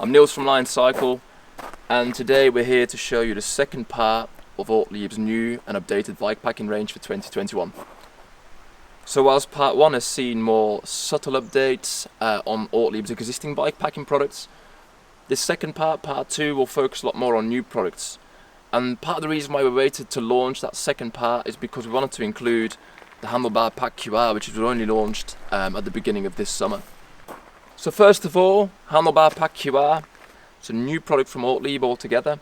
I'm Niels from Lion Cycle, and today we're here to show you the second part of Ortlieb's new and updated bikepacking range for 2021. So whilst part 1 has seen more subtle updates on Ortlieb's existing bikepacking products, this second part, part 2, will focus a lot more on new products. And part of the reason why we waited to launch that second part is because we wanted to include the Handlebar-Pack QR, which was only launched at the beginning of this summer. So first of all, Handlebar-Pack QR. It's a new product from Ortlieb altogether.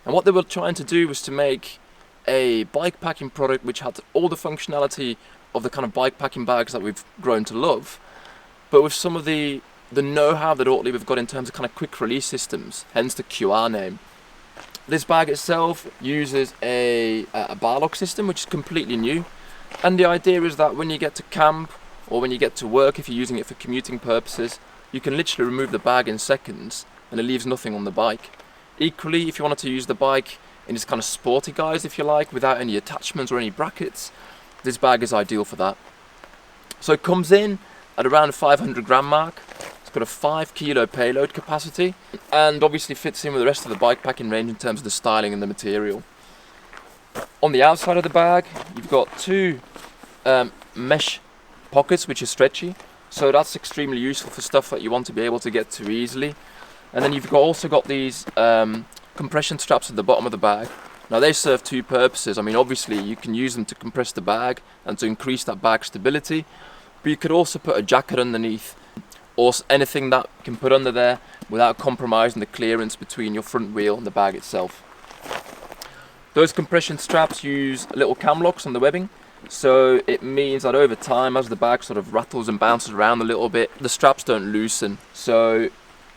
And what they were trying to do was to make a bikepacking product which had all the functionality of the kind of bikepacking bags that we've grown to love, but with some of the know-how that Ortlieb have got in terms of kind of quick release systems, hence the QR name. This bag itself uses a bar lock system, which is completely new. And the idea is that when you get to camp or when you get to work, if you're using it for commuting purposes, you can literally remove the bag in seconds and it leaves nothing on the bike. Equally, if you wanted to use the bike in this kind of sporty guise, if you like, without any attachments or any brackets, this bag is ideal for that. So it comes in at around the 500 gram mark. It's got a 5 kilo payload capacity and obviously fits in with the rest of the bikepacking range in terms of the styling and the material. On the outside of the bag, you've got two mesh pockets which are stretchy, so that's extremely useful for stuff that you want to be able to get to easily. And then you've also got these compression straps at the bottom of the bag. Now they serve two purposes. I mean, obviously you can use them to compress the bag and to increase that bag stability, but you could also put a jacket underneath or anything that you can put under there without compromising the clearance between your front wheel and the bag itself. Those compression straps use little cam locks on the webbing, so it means that over time, as the bag sort of rattles and bounces around a little bit, the straps don't loosen. So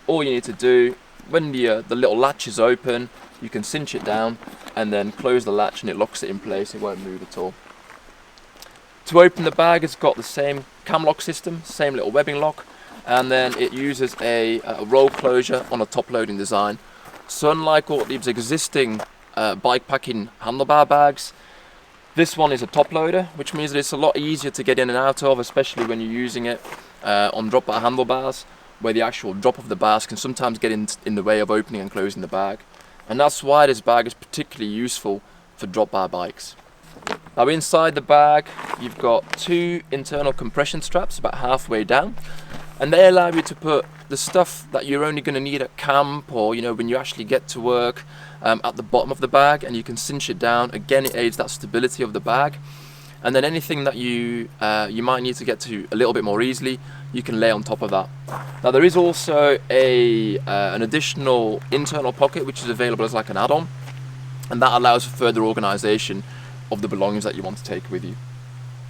all you need to do, when the little latch is open, you can cinch it down and then close the latch and it locks it in place. It won't move at all. To open the bag, it's got the same cam lock system, same little webbing lock, and then it uses a roll closure on a top loading design. So unlike Ortlieb's existing bikepacking handlebar bags, this one is a top loader, which means that it's a lot easier to get in and out of, especially when you're using it on drop bar handlebars, where the actual drop of the bars can sometimes get in the way of opening and closing the bag. And that's why this bag is particularly useful for drop bar bikes. Now inside the bag, you've got two internal compression straps about halfway down, and they allow you to put the stuff that you're only going to need at camp or when you actually get to work at the bottom of the bag, and you can cinch it down. Again, it aids that stability of the bag, and then anything that you might need to get to a little bit more easily, you can lay on top of that. Now there is also an additional internal pocket which is available as like an add-on, and that allows for further organisation of the belongings that you want to take with you.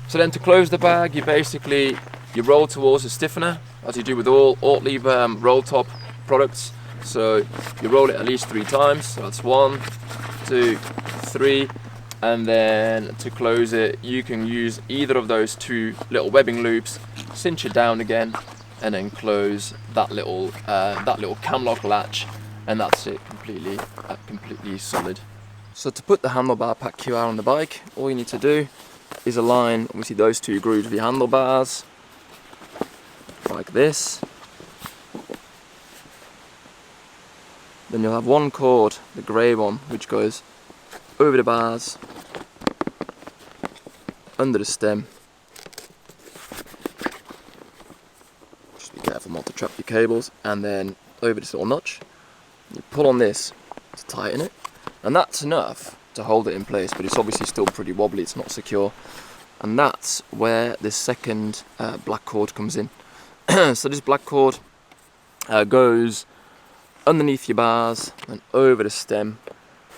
So then to close the bag, you roll towards the stiffener, as you do with all Ortlieb roll top products. So you roll it at least 3 times, so that's 1, 2, 3, and then to close it you can use either of those two little webbing loops, cinch it down again, and then close that little cam lock latch, and that's it, completely solid. So to put the Handlebar-Pack QR on the bike, all you need to do is align obviously those two grooves of your handlebars like this. Then you'll have one cord, the grey one, which goes over the bars, under the stem. Just be careful not to trap your cables, and then over this little notch. You pull on this to tighten it, and that's enough to hold it in place, but it's obviously still pretty wobbly, it's not secure. And that's where this second black cord comes in. So this black cord goes underneath your bars and over the stem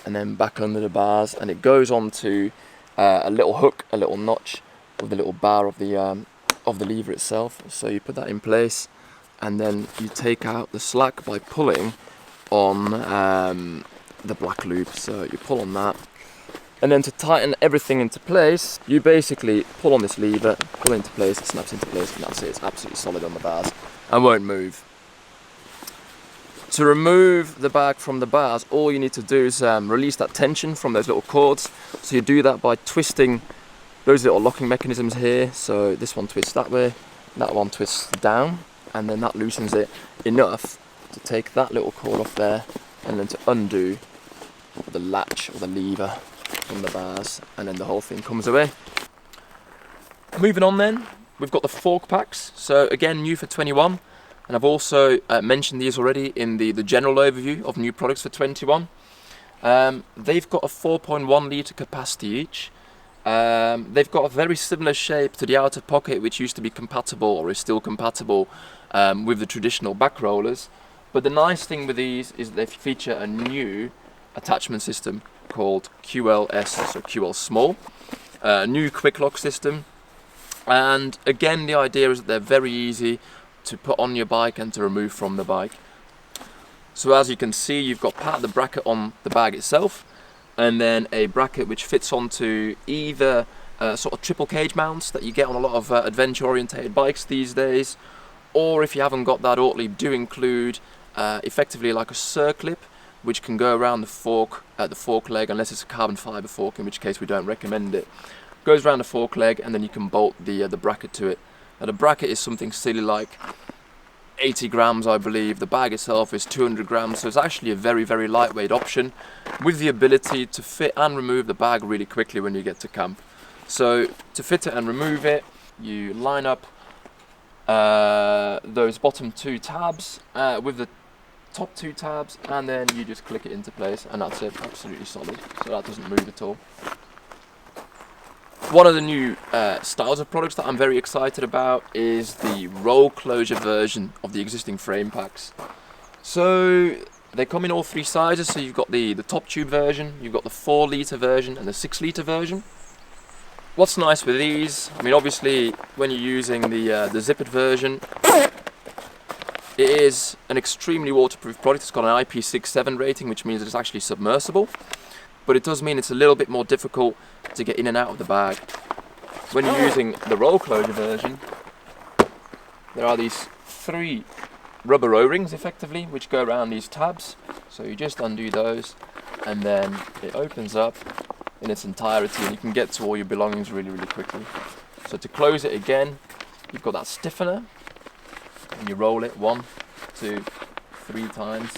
and then back under the bars, and it goes onto a little hook, a little notch with the little bar of the lever itself. So you put that in place, and then you take out the slack by pulling on the black loop. So you pull on that, and then to tighten everything into place, you basically pull on this lever, pull into place, it snaps into place, and that's it. It's absolutely solid on the bars and won't move. To remove the bag from the bars, all you need to do is release that tension from those little cords. So you do that by twisting those little locking mechanisms here. So this one twists that way, that one twists down, and then that loosens it enough to take that little cord off there, and then to undo the latch or the lever from the bars, and then the whole thing comes away. Moving on then, we've got the fork packs. So again, new for 21, and I've also mentioned these already in the general overview of new products for 21. They've got a 4.1 litre capacity each. They've got a very similar shape to the outer pocket, which used to be compatible or is still compatible with the traditional back rollers. But the nice thing with these is they feature a new attachment system called QLS, so QL small, new quick lock system. And again, the idea is that they're very easy to put on your bike and to remove from the bike. So as you can see, you've got part of the bracket on the bag itself, and then a bracket which fits onto either sort of triple cage mounts that you get on a lot of adventure orientated bikes these days, or if you haven't got that, Ortlieb do include effectively like a circlip which can go around the fork leg, unless it's a carbon fibre fork, in which case we don't recommend it. Goes around the fork leg, and then you can bolt the bracket to it. Now the bracket is something silly like 80 grams, I believe. The bag itself is 200 grams, so it's actually a very, very lightweight option with the ability to fit and remove the bag really quickly when you get to camp. So to fit it and remove it, you line up those bottom two tabs with the top two tabs, and then you just click it into place, and that's it. Absolutely solid, so that doesn't move at all. One of the new styles of products that I'm very excited about is the roll closure version of the existing frame packs. So they come in all three sizes. So you've got the top tube version, you've got the 4 litre version, and the 6 litre version. What's nice with these, I mean, obviously when you're using the zippered version, it is an extremely waterproof product. It's got an IP67 rating, which means that it's actually submersible. But it does mean it's a little bit more difficult to get in and out of the bag. When you're using the roll closure version, there are these 3 rubber O-rings effectively, which go around these tabs. So you just undo those, and then it opens up in its entirety, and you can get to all your belongings really, really quickly. So to close it again, you've got that stiffener, and you roll it 1, 2, 3 times.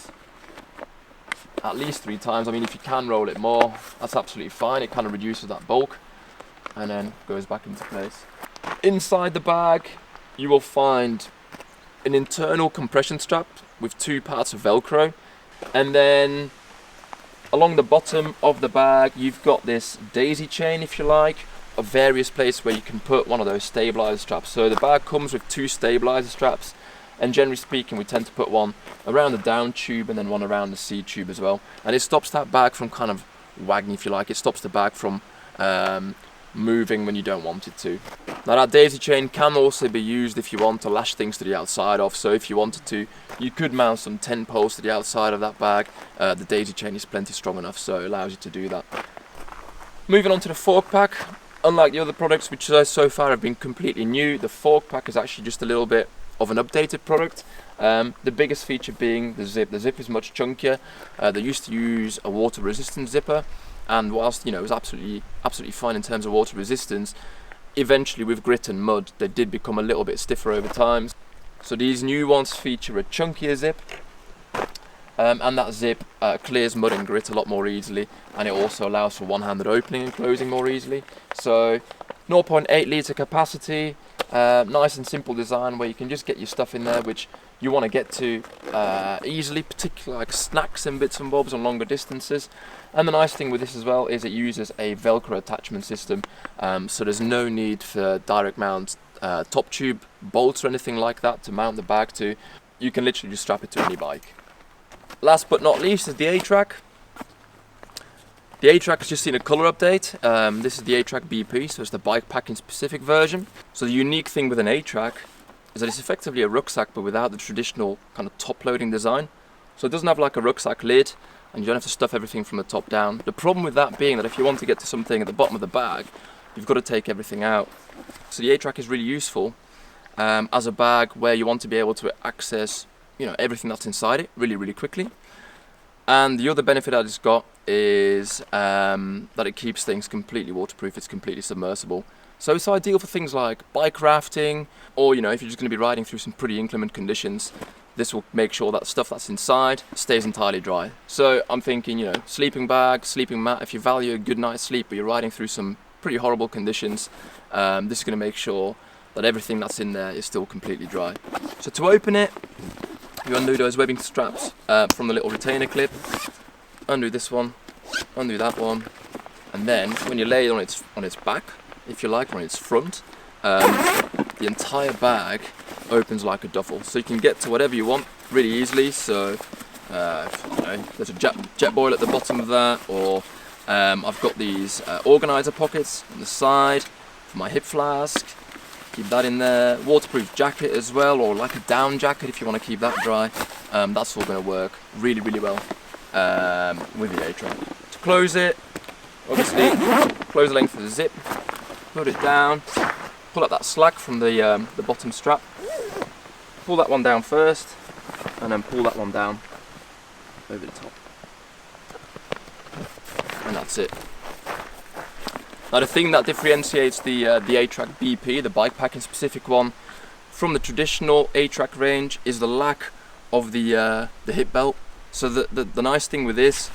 At least 3 times. I mean, if you can roll it more, that's absolutely fine. It kind of reduces that bulk, and then goes back into place. Inside the bag, you will find an internal compression strap with 2 parts of Velcro, and then along the bottom of the bag, you've got this daisy chain, if you like, of various places where you can put one of those stabilizer straps. So the bag comes with 2 stabilizer straps, and generally speaking we tend to put one around the down tube and then one around the C tube as well, and it stops that bag from kind of wagging, if you like. It stops the bag from moving when you don't want it to. Now that daisy chain can also be used if you want to lash things to the outside of, so if you wanted to, you could mount some 10 poles to the outside of that bag. The daisy chain is plenty strong enough, so it allows you to do that. Moving on to the fork pack, unlike the other products which so far have been completely new, the fork pack is actually just a little bit of an updated product. The biggest feature being the zip. The zip is much chunkier. They used to use a water resistant zipper, and whilst it was absolutely fine in terms of water resistance, eventually with grit and mud they did become a little bit stiffer over time. So these new ones feature a chunkier zip, and that zip clears mud and grit a lot more easily, and it also allows for one-handed opening and closing more easily. So 0.8 litre capacity, nice and simple design where you can just get your stuff in there which you want to get to easily, particularly like snacks and bits and bobs on longer distances. And the nice thing with this as well is it uses a Velcro attachment system, so there's no need for direct mount top tube bolts or anything like that to mount the bag to. You can literally just strap it to any bike. Last but not least is the Atrack. The Atrack has just seen a colour update. This is the Atrack BP, so it's the bikepacking specific version. So the unique thing with an Atrack is that it's effectively a rucksack but without the traditional kind of top loading design. So it doesn't have like a rucksack lid, and you don't have to stuff everything from the top down. The problem with that being that if you want to get to something at the bottom of the bag, you've got to take everything out. So the Atrack is really useful as a bag where you want to be able to access everything that's inside it really, really quickly. And the other benefit that it's got is that it keeps things completely waterproof. It's completely submersible. So it's ideal for things like bike rafting, or if you're just going to be riding through some pretty inclement conditions. this will make sure that stuff that's inside stays entirely dry. So I'm thinking, you know, sleeping bag, sleeping mat, if you value a good night's sleep but you're riding through some pretty horrible conditions, this is going to make sure that everything that's in there is still completely dry. So to open it, you undo those webbing straps from the little retainer clip, undo this one, undo that one, and then when you lay it on its back, if you like, or on its front, the entire bag opens like a duffel, so you can get to whatever you want really easily. So you know, there's a jet boil at the bottom of that, or I've got these organizer pockets on the side for my hip flask. Keep that in there. Waterproof jacket as well, or like a down jacket if you want to keep that dry. That's all going to work really, really well with the Atrack. To close it, obviously, close the length of the zip, put it down, pull up that slack from the bottom strap, pull that one down first, and then pull that one down over the top. And that's it. Now the thing that differentiates the Atrack BP, the bikepacking specific one, from the traditional Atrack range is the lack of the hip belt. So the nice thing with this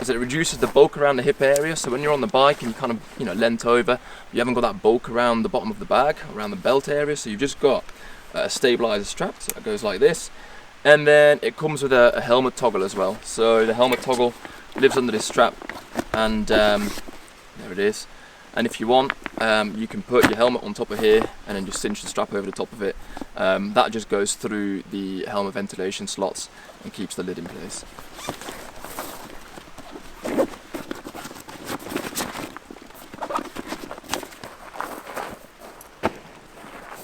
is that it reduces the bulk around the hip area. So when you're on the bike and you kind of, you know, leant over, you haven't got that bulk around the bottom of the bag, around the belt area. So you've just got a stabilizer strap, so it goes like this. And then it comes with a helmet toggle as well. So the helmet toggle lives under this strap, and there it is. And if you want, you can put your helmet on top of here and then just cinch the strap over the top of it. That just goes through the helmet ventilation slots and keeps the lid in place.